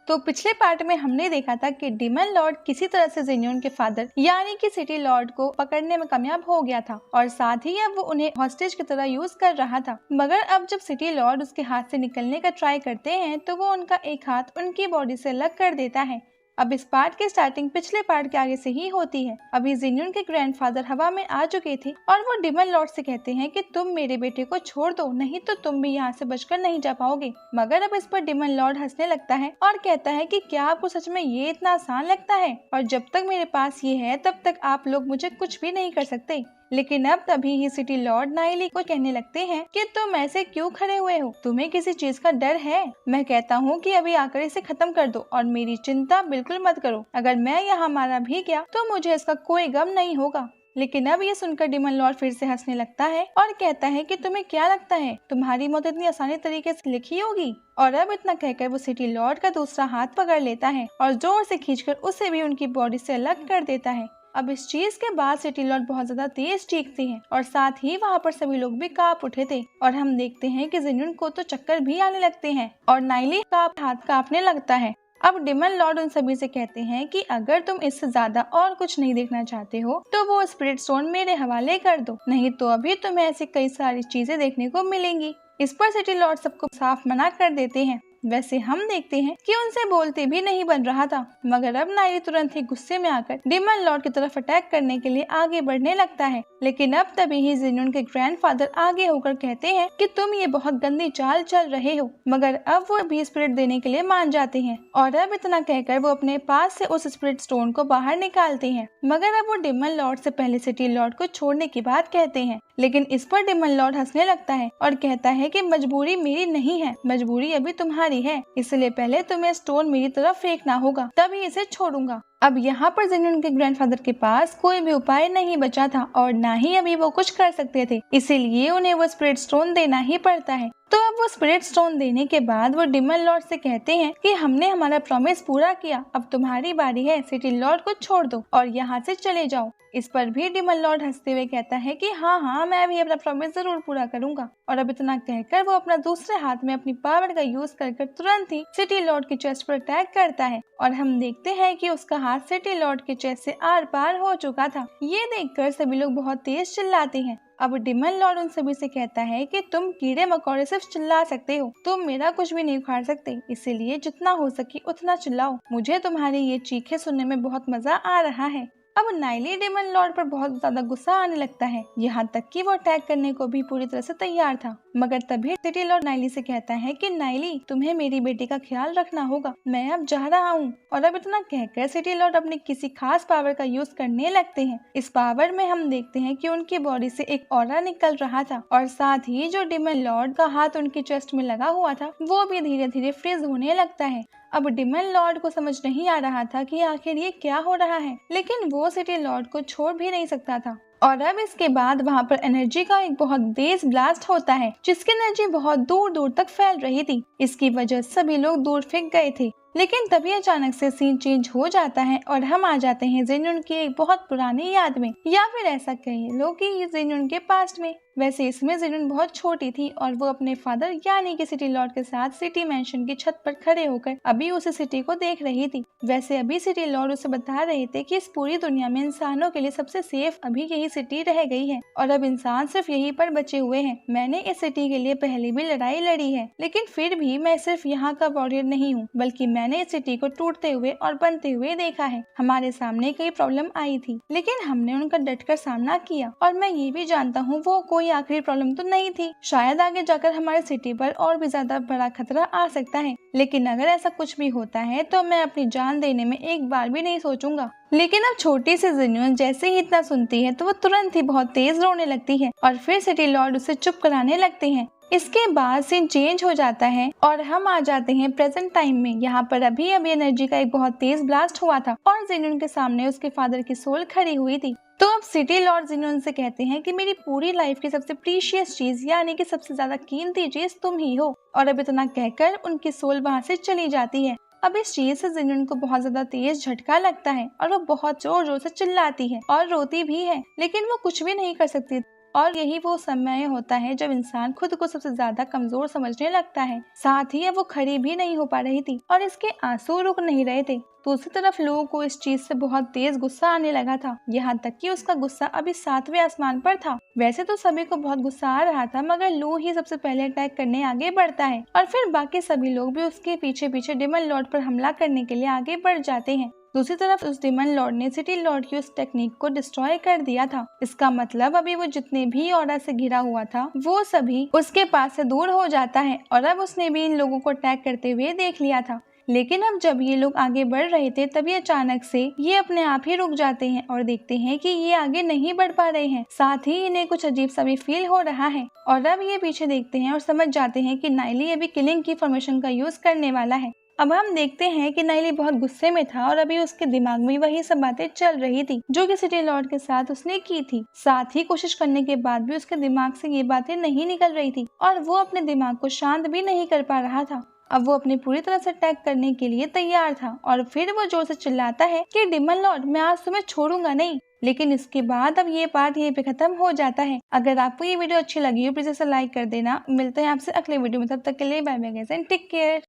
तो पिछले पार्ट में हमने देखा था कि डीमन लॉर्ड किसी तरह से जेन्यून के फादर यानी कि सिटी लॉर्ड को पकड़ने में कामयाब हो गया था और साथ ही अब वो उन्हें हॉस्टेज की तरह यूज कर रहा था। मगर अब जब सिटी लॉर्ड उसके हाथ से निकलने का ट्राई करते हैं तो वो उनका एक हाथ उनकी बॉडी से अलग कर देता है। अब इस पार्ट की स्टार्टिंग पिछले पार्ट के आगे से ही होती है। अभी जेन्यून के ग्रैंडफादर हवा में आ चुके थे और वो डीमन लॉर्ड से कहते हैं कि तुम मेरे बेटे को छोड़ दो, नहीं तो तुम भी यहाँ से बचकर नहीं जा पाओगे। मगर अब इस पर डीमन लॉर्ड हंसने लगता है और कहता है कि क्या आपको सच में ये इतना आसान लगता है, और जब तक मेरे पास ये है तब तक आप लोग मुझे कुछ भी नहीं कर सकते। लेकिन अब तभी ही सिटी लॉर्ड नाइली को कहने लगते हैं कि तुम ऐसे क्यों खड़े हुए हो, तुम्हें किसी चीज का डर है? मैं कहता हूँ कि अभी आकर इसे खत्म कर दो और मेरी चिंता बिल्कुल मत करो। अगर मैं यहाँ मारा भी गया तो मुझे इसका कोई गम नहीं होगा। लेकिन अब ये सुनकर डीमन लॉर्ड फिर से हंसने लगता है और कहता है कि तुम्हें क्या लगता है तुम्हारी मौत इतनी आसानी तरीके से लिखी होगी? और अब इतना कहकर वो सिटी लॉर्ड का दूसरा हाथ पकड़ लेता है और जोर से खींचकर उसे भी उनकी बॉडी से अलग कर देता है। अब इस चीज के बाद सिटी लॉर्ड बहुत ज्यादा तेज चीखती हैं और साथ ही वहाँ पर सभी लोग भी कांप उठे थे और हम देखते हैं कि जेन्यून को तो चक्कर भी आने लगते हैं और नाइली का हाथ कांपने लगता है। अब डीमन लॉर्ड उन सभी से कहते हैं कि अगर तुम इससे ज्यादा और कुछ नहीं देखना चाहते हो तो वो स्पिरिट स्टोन मेरे हवाले कर दो, नहीं तो अभी तुम्हें ऐसी कई सारी चीजें देखने को मिलेंगी। इस पर सिटी लॉर्ड सबको साफ मना कर देते हैं। वैसे हम देखते हैं कि उनसे बोलते भी नहीं बन रहा था, मगर अब नाइली तुरंत ही गुस्से में आकर डीमन लॉर्ड की तरफ अटैक करने के लिए आगे बढ़ने लगता है। लेकिन अब तभी ही जेन्यून के ग्रैंडफादर आगे होकर कहते हैं कि तुम ये बहुत गंदी चाल चल रहे हो, मगर अब वो भी स्पिरिट देने के लिए मान जाते हैं और अब इतना कहकर वो अपने पास से उस स्पिरिट स्टोन को बाहर निकालते हैं। मगर अब वो डीमन लॉर्ड से पहले सिटी लॉर्ड को छोड़ने की बात कहते हैं, लेकिन इस पर डीमन लॉर्ड हंसने लगता है और कहता है कि मजबूरी मेरी नहीं है, मजबूरी अभी तुम्हारी है, इसलिए पहले तुम्हें स्टोन मेरी तरफ फेंकना होगा, तभी इसे छोड़ूंगा। अब यहाँ पर जेन्यून के ग्रैंडफादर के पास कोई भी उपाय नहीं बचा था और ना ही अभी वो कुछ कर सकते थे, इसीलिए उन्हें वो स्पिरिट स्टोन देना ही पड़ता है। तो अब वो स्पिरिट स्टोन देने के बाद वो डीमन लॉर्ड से कहते हैं कि हमने हमारा प्रॉमिस पूरा किया, अब तुम्हारी बारी है, सिटी लॉर्ड को छोड़ दो और यहाँ से चले जाओ। इस पर भी डीमन लॉर्ड हंसते हुए कहता है कि हाँ मैं भी अपना प्रॉमिस जरूर पूरा करूंगा। और अब इतना कहकर वो अपना दूसरे हाथ में अपनी पावर का यूज कर तुरंत ही सिटी लॉर्ड की चेस्ट पर अटैक करता है और हम देखते हैं कि उसका हाथ सिटी लॉर्ड के चेस्ट से आर पार हो चुका था। ये देखकर सभी लोग बहुत तेज चिल्लाते हैं। अब डीमन लॉर्ड उन सभी से कहता है कि तुम कीड़े मकोड़े सिर्फ चिल्ला सकते हो, तुम मेरा कुछ भी नहीं उखाड़ सकते, इसीलिए जितना हो सके उतना चिल्लाओ, मुझे तुम्हारी ये चीखें सुनने में बहुत मजा आ रहा है। अब नाइली डीमन लॉर्ड पर बहुत ज्यादा गुस्सा आने लगता है, यहाँ तक कि वो अटैक करने को भी पूरी तरह से तैयार था। मगर तभी सिटी लॉर्ड नाइली से कहता है कि नाइली तुम्हें मेरी बेटी का ख्याल रखना होगा, मैं अब जा रहा हूँ। और अब इतना कहकर सिटी लॉर्ड अपनी किसी खास पावर का यूज करने लगते हैं। इस पावर में हम देखते हैं कि उनकी बॉडी से एक ऑरा निकल रहा था और साथ ही जो डीमन लॉर्ड का हाथ उनकी चेस्ट में लगा हुआ था वो भी धीरे धीरे फ्रीज होने लगता है। अब डीमन लॉर्ड को समझ नहीं आ रहा था कि आखिर ये क्या हो रहा है, लेकिन वो सिटी लॉर्ड को छोड़ भी नहीं सकता था। और अब इसके बाद वहाँ पर एनर्जी का एक बहुत तेज ब्लास्ट होता है जिसकी एनर्जी बहुत दूर दूर तक फैल रही थी। इसकी वजह सभी लोग दूर फेंक गए थे। लेकिन तभी अचानक से सीन चेंज हो जाता है और हम आ जाते हैं जेन्यून की एक बहुत पुरानी याद में, या फिर ऐसा कहिए लो कि ये जेन्यून के पास्ट में। वैसे इसमें जेन्यून बहुत छोटी थी और वो अपने फादर यानी कि सिटी लॉर्ड के साथ सिटी मैंशन की छत पर खड़े होकर अभी उस सिटी को देख रही थी। वैसे अभी सिटी लॉर्ड उसे बता रहे थे कि इस पूरी दुनिया में इंसानों के लिए सबसे सेफ अभी यही सिटी रह गई है और अब इंसान सिर्फ यहीं पर बचे हुए हैं। मैंने इस सिटी के लिए पहले भी लड़ाई लड़ी है, लेकिन फिर भी मैं सिर्फ यहाँ का वॉरियर नहीं हूँ, बल्कि मैंने इस सिटी को टूटते हुए और बनते हुए देखा है। हमारे सामने कई प्रॉब्लम आई थी, लेकिन हमने उनका डटकर सामना किया और मैं ये भी जानता हूँ वो कोई आखिरी प्रॉब्लम तो नहीं थी। शायद आगे जाकर हमारे सिटी पर और भी ज्यादा बड़ा खतरा आ सकता है, लेकिन अगर ऐसा कुछ भी होता है तो मैं अपनी जान देने में एक बार भी नहीं सोचूंगा। लेकिन अब छोटी सी जेन्यून जैसे ही इतना सुनती है तो वो तुरंत ही बहुत तेज रोने लगती है और फिर सिटी लॉर्ड उसे चुप कराने लगते हैं। इसके बाद सीन चेंज हो जाता है और हम आ जाते हैं प्रेजेंट टाइम में। यहाँ पर अभी एनर्जी का एक बहुत तेज ब्लास्ट हुआ था और जेन्यून के सामने उसके फादर की सोल खड़ी हुई थी। तो अब सिटी लॉर्ड जेन्यून से कहते हैं कि मेरी पूरी लाइफ की सबसे प्रीशियस चीज यानी कि सबसे ज्यादा कीमती चीज तुम ही हो। और अब इतना कहकर उनकी सोल वहाँ से चली जाती है। अब इस चीज से जेन्यून को बहुत ज्यादा तेज झटका लगता है और वो बहुत जोर जोर से चिल्लाती है और रोती भी है, लेकिन वो कुछ भी नहीं कर सकती। और यही वो समय होता है जब इंसान खुद को सबसे ज्यादा कमजोर समझने लगता है। साथ ही अब वो खड़ी भी नहीं हो पा रही थी और इसके आंसू रुक नहीं रहे थे। दूसरी तरफ लोगों को इस चीज से बहुत तेज गुस्सा आने लगा था, यहाँ तक कि उसका गुस्सा अभी 7वें आसमान पर था। वैसे तो सभी को बहुत गुस्सा आ रहा था, मगर लू ही सबसे पहले अटैक करने आगे बढ़ता है और फिर बाकी सभी लोग भी उसके पीछे पीछे डेमन लॉर्ड पर हमला करने के लिए आगे बढ़ जाते हैं। दूसरी तरफ उस डेमन लॉर्ड ने सिटी लॉर्ड की उस टेक्निक को डिस्ट्रॉय कर दिया था। इसका मतलब अभी वो जितने भी ऑरा से घिरा हुआ था वो सभी उसके पास से दूर हो जाता है और अब उसने भी इन लोगों को अटैक करते हुए देख लिया था। लेकिन अब जब ये लोग आगे बढ़ रहे थे तभी अचानक से ये अपने आप ही रुक जाते हैं और देखते हैं कि ये आगे नहीं बढ़ पा रहे हैं। साथ ही इन्हें कुछ अजीब सा भी फील हो रहा है और अब ये पीछे देखते हैं और समझ जाते हैं कि नाइली अभी किलिंग की फॉर्मेशन का यूज करने वाला है। अब हम देखते हैं कि नाइली बहुत गुस्से में था और अभी उसके दिमाग में वही सब बातें चल रही थी जो कि सिटी लॉर्ड के साथ उसने की थी। साथ ही कोशिश करने के बाद भी उसके दिमाग से ये बातें नहीं निकल रही थी और वो अपने दिमाग को शांत भी नहीं कर पा रहा था। अब वो अपनी पूरी तरह से अटैक करने के लिए तैयार था और फिर वो जोर से चिल्लाता है कि डेमन लॉर्ड, मैं आज तुम्हें छोड़ूंगा नहीं। लेकिन इसके बाद अब ये पार्ट यहीं पे खत्म हो जाता है। अगर आपको ये वीडियो अच्छी लगी हो प्लीज इसे लाइक कर देना। मिलते हैं आपसे अगले वीडियो में, तब तक के लिए bye bye guys and take care.